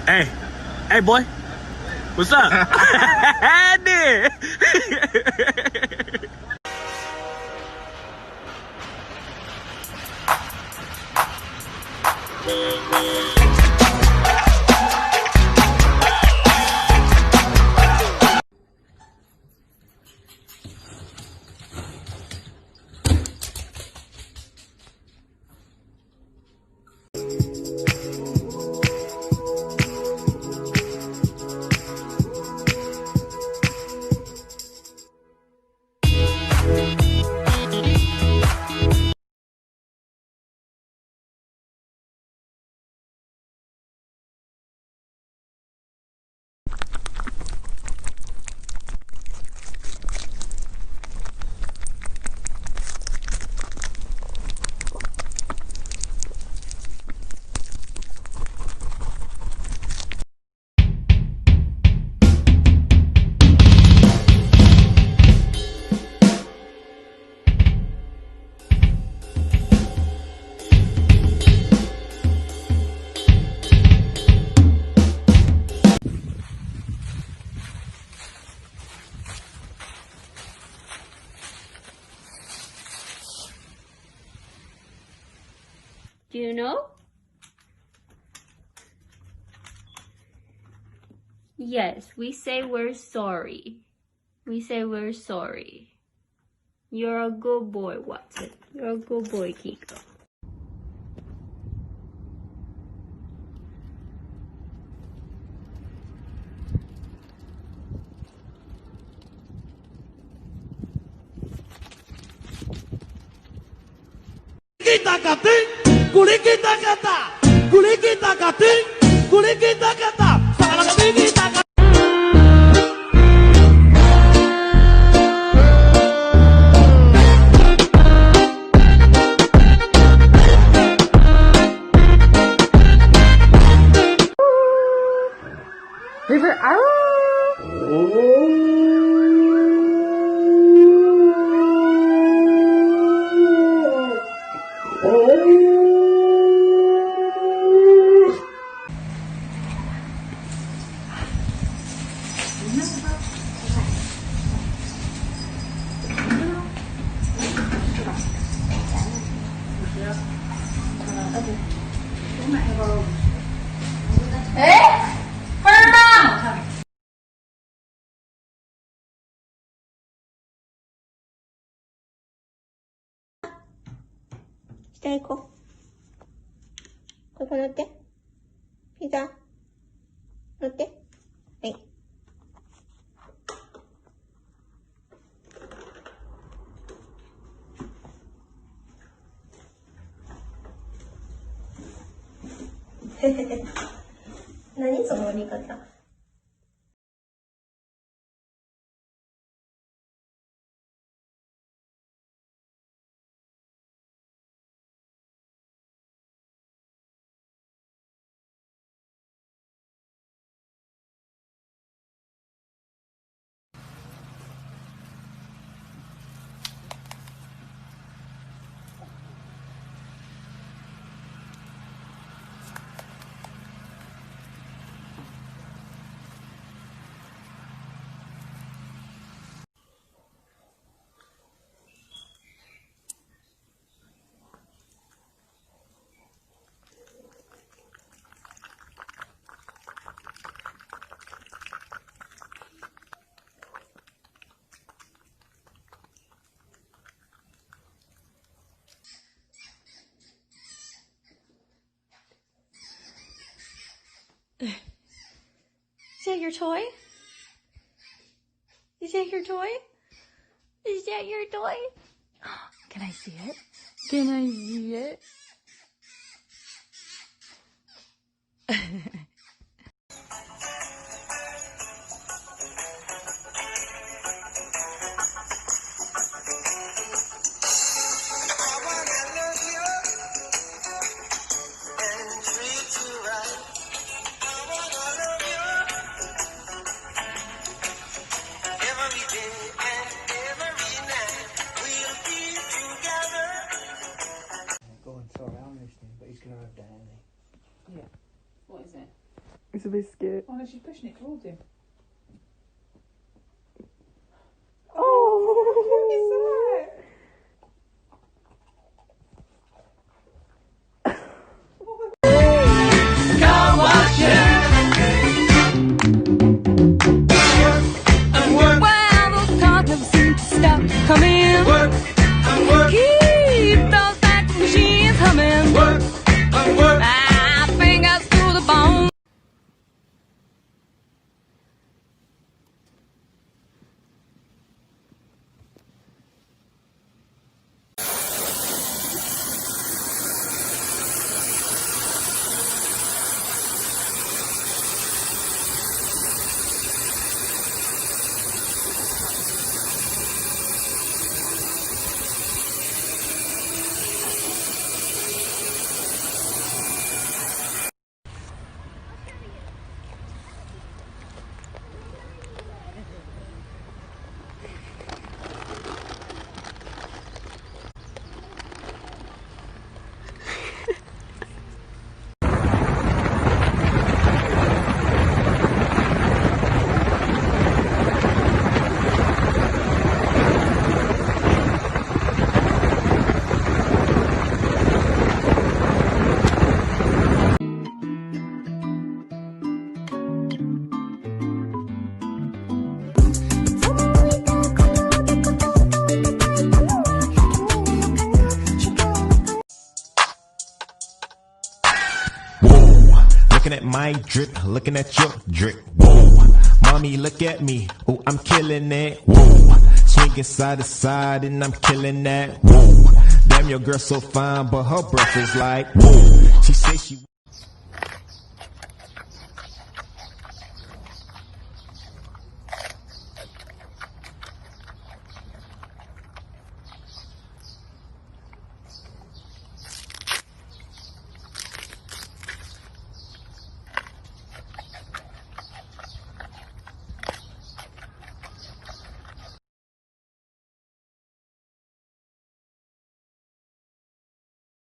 Hey, hey, boy. What's up? Dude. Do you know? Yes, we say we're sorry. We say we're sorry. You're a good boy, Watson. You're a good boy, Kiko. Kita kating, kulit kita kata, kulit kita kating, kulit kita kata, salah kita kata. River下行こう。ここ乗って。ピザ。乗って。はい。何その乗り方。Is that your toy? Is that your toy? Is that your toy? Can I see it? Can I see it? Go on, sorry, I understand, but he's gonna have Danny. Yeah. What is it? It's a biscuit. Oh no, she's pushing it towards him. Oh! Well, those cars never seem to stop coming. Keep those fax machines humming. Fingers to the bone. Looking at my drip, looking at your drip. Whoa, mommy, look at me. Oh, I'm killing it. Whoa, swinging side to side and I'm killing that. Whoa, damn, your girl so fine, but her breath is like. Whoa, she say she.